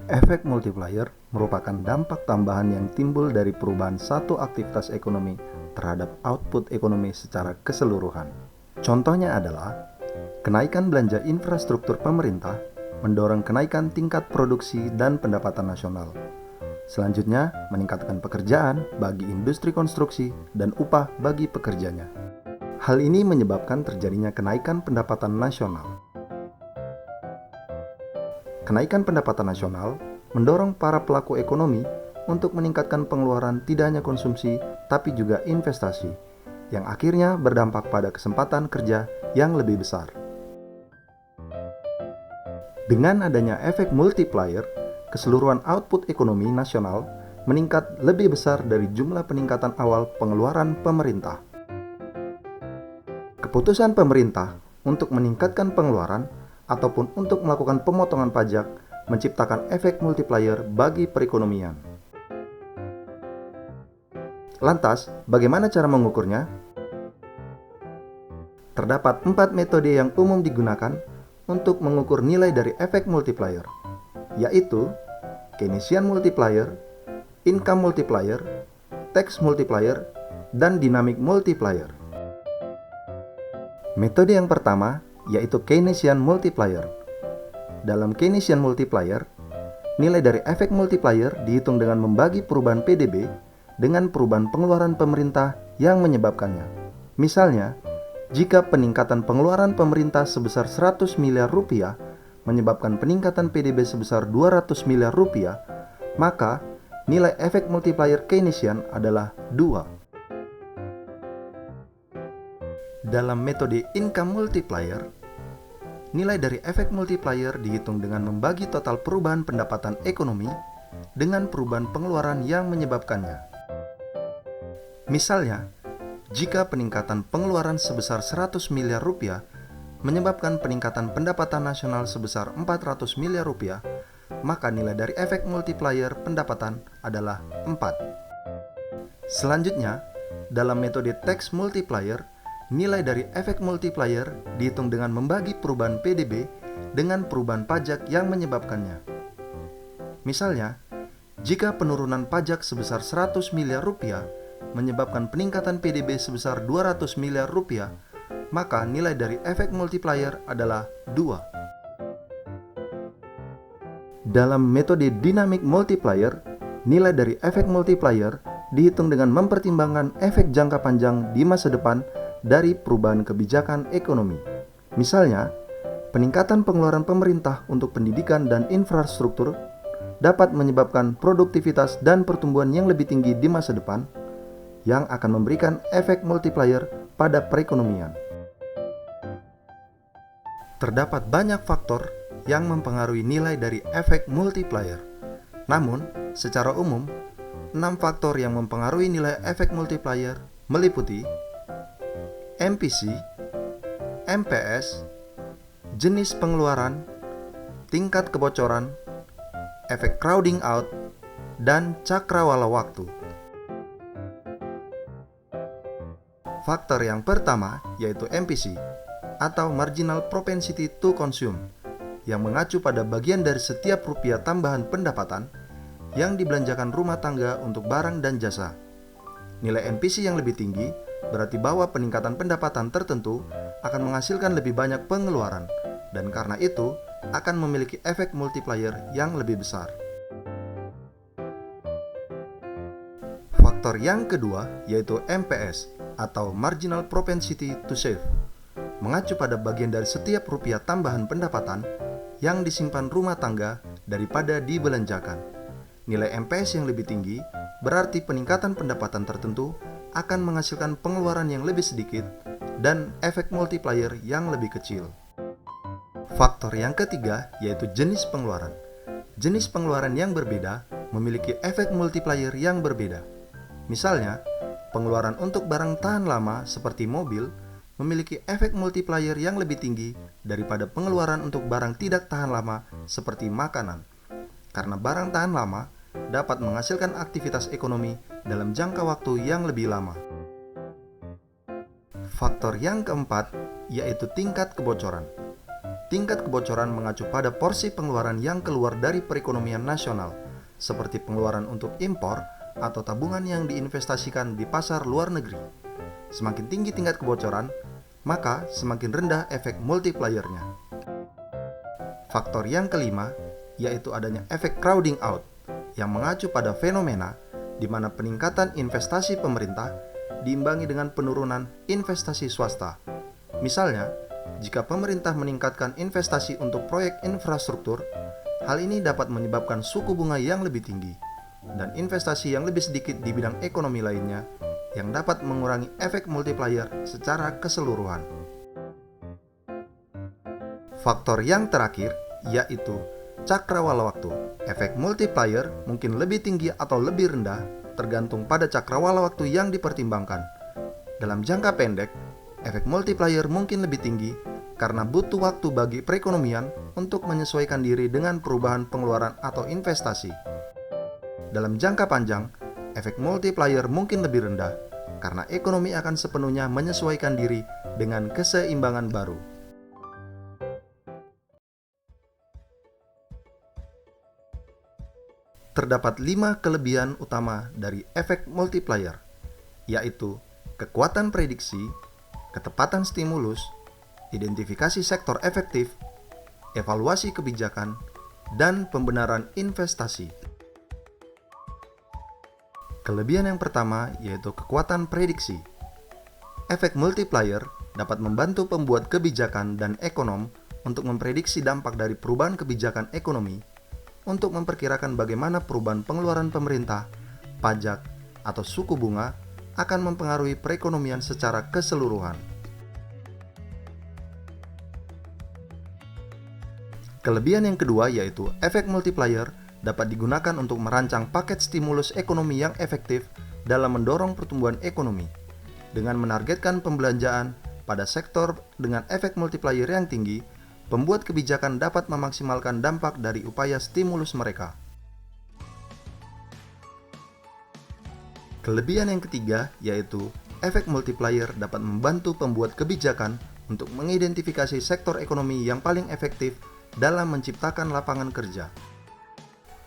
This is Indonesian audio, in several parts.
Efek multiplier merupakan dampak tambahan yang timbul dari perubahan satu aktivitas ekonomi terhadap output ekonomi secara keseluruhan. Contohnya adalah kenaikan belanja infrastruktur pemerintah mendorong kenaikan tingkat produksi dan pendapatan nasional. Selanjutnya, meningkatkan pekerjaan bagi industri konstruksi dan upah bagi pekerjanya. Hal ini menyebabkan terjadinya kenaikan pendapatan nasional. Kenaikan pendapatan nasional mendorong para pelaku ekonomi untuk meningkatkan pengeluaran tidak hanya konsumsi, tapi juga investasi, yang akhirnya berdampak pada kesempatan kerja yang lebih besar. Dengan adanya efek multiplier, keseluruhan output ekonomi nasional meningkat lebih besar dari jumlah peningkatan awal pengeluaran pemerintah. Keputusan pemerintah untuk meningkatkan pengeluaran ataupun untuk melakukan pemotongan pajak menciptakan efek multiplier bagi perekonomian. Lantas, bagaimana cara mengukurnya? Terdapat 4 metode yang umum digunakan untuk mengukur nilai dari efek multiplier, yaitu Keynesian multiplier, income multiplier, tax multiplier, dan dynamic multiplier. Metode yang pertama yaitu Keynesian multiplier. Dalam Keynesian multiplier, nilai dari efek multiplier dihitung dengan membagi perubahan PDB dengan perubahan pengeluaran pemerintah yang menyebabkannya. Misalnya, jika peningkatan pengeluaran pemerintah sebesar 100 miliar rupiah menyebabkan peningkatan PDB sebesar 200 miliar rupiah, maka nilai efek multiplier Keynesian adalah 2. Dalam metode income multiplier, nilai dari efek multiplier dihitung dengan membagi total perubahan pendapatan ekonomi dengan perubahan pengeluaran yang menyebabkannya. Misalnya, jika peningkatan pengeluaran sebesar 100 miliar rupiah menyebabkan peningkatan pendapatan nasional sebesar 400 miliar rupiah, maka nilai dari efek multiplier pendapatan adalah 4. Selanjutnya, dalam metode tax multiplier, nilai dari efek multiplier dihitung dengan membagi perubahan PDB dengan perubahan pajak yang menyebabkannya. Misalnya, jika penurunan pajak sebesar 100 miliar rupiah menyebabkan peningkatan PDB sebesar 200 miliar rupiah, maka nilai dari efek multiplier adalah 2. Dalam metode dynamic multiplier, nilai dari efek multiplier dihitung dengan mempertimbangkan efek jangka panjang di masa depan dari perubahan kebijakan ekonomi. Misalnya, peningkatan pengeluaran pemerintah untuk pendidikan dan infrastruktur dapat menyebabkan produktivitas dan pertumbuhan yang lebih tinggi di masa depan, yang akan memberikan efek multiplier pada perekonomian. Terdapat banyak faktor yang mempengaruhi nilai dari efek multiplier. Namun, secara umum, 6 faktor yang mempengaruhi nilai efek multiplier meliputi MPC, MPS, jenis pengeluaran, tingkat kebocoran, efek crowding out, dan cakrawala waktu. Faktor yang pertama yaitu MPC atau Marginal Propensity to Consume, yang mengacu pada bagian dari setiap rupiah tambahan pendapatan yang dibelanjakan rumah tangga untuk barang dan jasa. Nilai MPC yang lebih tinggi berarti bahwa peningkatan pendapatan tertentu akan menghasilkan lebih banyak pengeluaran, dan karena itu akan memiliki efek multiplier yang lebih besar. Faktor yang kedua yaitu MPS atau Marginal Propensity to Save, mengacu pada bagian dari setiap rupiah tambahan pendapatan yang disimpan rumah tangga daripada dibelanjakan. Nilai MPS yang lebih tinggi berarti peningkatan pendapatan tertentu akan menghasilkan pengeluaran yang lebih sedikit dan efek multiplier yang lebih kecil. Faktor yang ketiga yaitu jenis pengeluaran. Jenis pengeluaran yang berbeda memiliki efek multiplier yang berbeda. Misalnya, pengeluaran untuk barang tahan lama seperti mobil memiliki efek multiplier yang lebih tinggi daripada pengeluaran untuk barang tidak tahan lama seperti makanan. Karena barang tahan lama dapat menghasilkan aktivitas ekonomi dalam jangka waktu yang lebih lama. Faktor yang keempat yaitu tingkat kebocoran. Tingkat kebocoran mengacu pada porsi pengeluaran yang keluar dari perekonomian nasional, seperti pengeluaran untuk impor atau tabungan yang diinvestasikan di pasar luar negeri. Semakin tinggi tingkat kebocoran, maka semakin rendah efek multipliernya. Faktor yang kelima, yaitu adanya efek crowding out, yang mengacu pada fenomena di mana peningkatan investasi pemerintah diimbangi dengan penurunan investasi swasta. Misalnya, jika pemerintah meningkatkan investasi untuk proyek infrastruktur, hal ini dapat menyebabkan suku bunga yang lebih tinggi dan investasi yang lebih sedikit di bidang ekonomi lainnya yang dapat mengurangi efek multiplier secara keseluruhan. Faktor yang terakhir yaitu cakrawala waktu. Efek multiplier mungkin lebih tinggi atau lebih rendah tergantung pada cakrawala waktu yang dipertimbangkan. Dalam jangka pendek, efek multiplier mungkin lebih tinggi karena butuh waktu bagi perekonomian untuk menyesuaikan diri dengan perubahan pengeluaran atau investasi. Dalam jangka panjang, efek multiplier mungkin lebih rendah karena ekonomi akan sepenuhnya menyesuaikan diri dengan keseimbangan baru. Terdapat 5 kelebihan utama dari efek multiplier, yaitu kekuatan prediksi, ketepatan stimulus, identifikasi sektor efektif, evaluasi kebijakan, dan pembenaran investasi. Kelebihan yang pertama yaitu kekuatan prediksi. Efek multiplier dapat membantu pembuat kebijakan dan ekonom untuk memprediksi dampak dari perubahan kebijakan ekonomi, untuk memperkirakan bagaimana perubahan pengeluaran pemerintah, pajak, atau suku bunga akan mempengaruhi perekonomian secara keseluruhan. Kelebihan yang kedua yaitu efek multiplier dapat digunakan untuk merancang paket stimulus ekonomi yang efektif dalam mendorong pertumbuhan ekonomi. Dengan menargetkan pembelanjaan pada sektor dengan efek multiplier yang tinggi, pembuat kebijakan dapat memaksimalkan dampak dari upaya stimulus mereka. Kelebihan yang ketiga yaitu efek multiplier dapat membantu pembuat kebijakan untuk mengidentifikasi sektor ekonomi yang paling efektif dalam menciptakan lapangan kerja.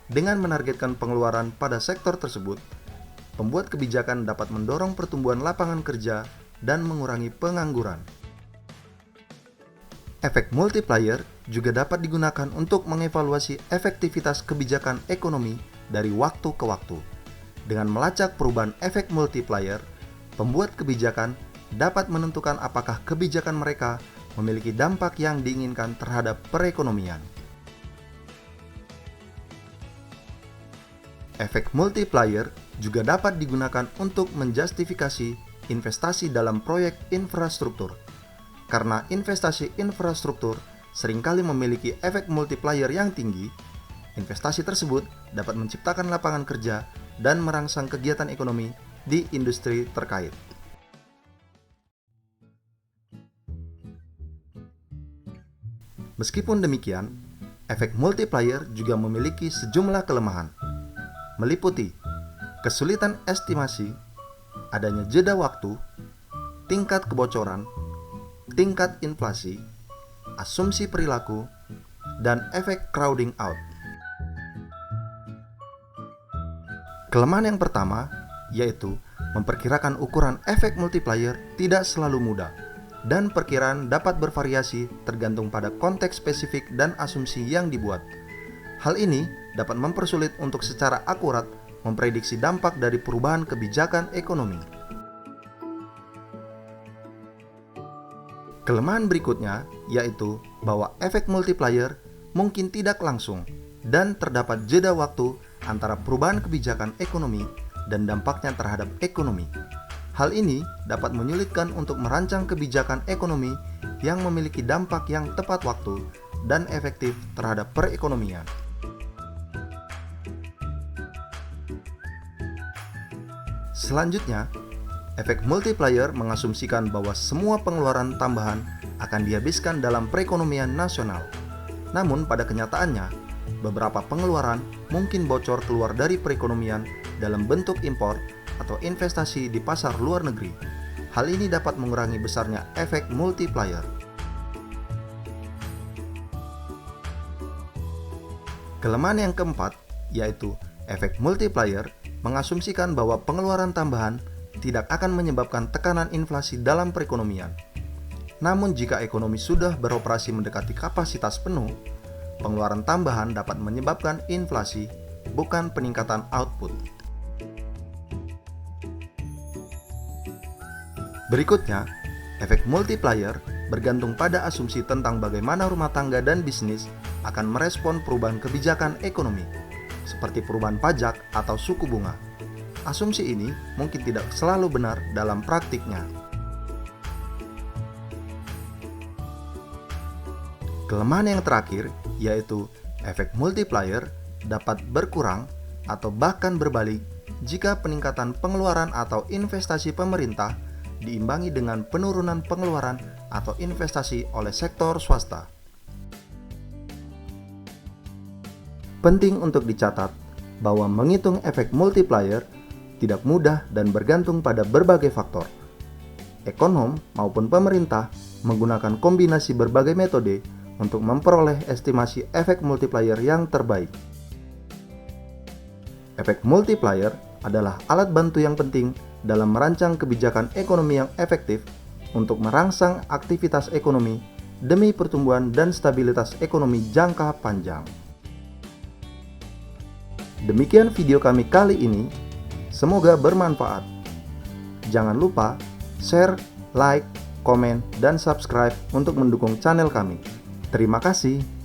Dengan menargetkan pengeluaran pada sektor tersebut, pembuat kebijakan dapat mendorong pertumbuhan lapangan kerja dan mengurangi pengangguran. Efek multiplier juga dapat digunakan untuk mengevaluasi efektivitas kebijakan ekonomi dari waktu ke waktu. Dengan melacak perubahan efek multiplier, pembuat kebijakan dapat menentukan apakah kebijakan mereka memiliki dampak yang diinginkan terhadap perekonomian. Efek multiplier juga dapat digunakan untuk menjustifikasi investasi dalam proyek infrastruktur. Karena investasi infrastruktur seringkali memiliki efek multiplier yang tinggi, investasi tersebut dapat menciptakan lapangan kerja dan merangsang kegiatan ekonomi di industri terkait. Meskipun demikian, efek multiplier juga memiliki sejumlah kelemahan, meliputi kesulitan estimasi, adanya jeda waktu, tingkat kebocoran, tingkat inflasi, asumsi perilaku, dan efek crowding out. Kelemahan yang pertama yaitu memperkirakan ukuran efek multiplier tidak selalu mudah, dan perkiraan dapat bervariasi tergantung pada konteks spesifik dan asumsi yang dibuat. Hal ini dapat mempersulit untuk secara akurat memprediksi dampak dari perubahan kebijakan ekonomi. Kelemahan berikutnya yaitu bahwa efek multiplier mungkin tidak langsung dan terdapat jeda waktu antara perubahan kebijakan ekonomi dan dampaknya terhadap ekonomi. Hal ini dapat menyulitkan untuk merancang kebijakan ekonomi yang memiliki dampak yang tepat waktu dan efektif terhadap perekonomian. Selanjutnya, efek multiplier mengasumsikan bahwa semua pengeluaran tambahan akan dihabiskan dalam perekonomian nasional. Namun pada kenyataannya, beberapa pengeluaran mungkin bocor keluar dari perekonomian dalam bentuk impor atau investasi di pasar luar negeri. Hal ini dapat mengurangi besarnya efek multiplier. Kelemahan yang keempat, yaitu efek multiplier, mengasumsikan bahwa pengeluaran tambahan tidak akan menyebabkan tekanan inflasi dalam perekonomian. Namun jika ekonomi sudah beroperasi mendekati kapasitas penuh, pengeluaran tambahan dapat menyebabkan inflasi, bukan peningkatan output. Berikutnya, efek multiplier bergantung pada asumsi tentang bagaimana rumah tangga dan bisnis akan merespon perubahan kebijakan ekonomi, seperti perubahan pajak atau suku bunga. Asumsi ini mungkin tidak selalu benar dalam praktiknya. Kelemahan yang terakhir, yaitu efek multiplier dapat berkurang atau bahkan berbalik jika peningkatan pengeluaran atau investasi pemerintah diimbangi dengan penurunan pengeluaran atau investasi oleh sektor swasta. Penting untuk dicatat bahwa menghitung efek multiplier tidak mudah dan bergantung pada berbagai faktor. Ekonom maupun pemerintah menggunakan kombinasi berbagai metode untuk memperoleh estimasi efek multiplier yang terbaik. Efek multiplier adalah alat bantu yang penting dalam merancang kebijakan ekonomi yang efektif untuk merangsang aktivitas ekonomi demi pertumbuhan dan stabilitas ekonomi jangka panjang. Demikian video kami kali ini, semoga bermanfaat. Jangan lupa share, like, komen, dan subscribe untuk mendukung channel kami. Terima kasih.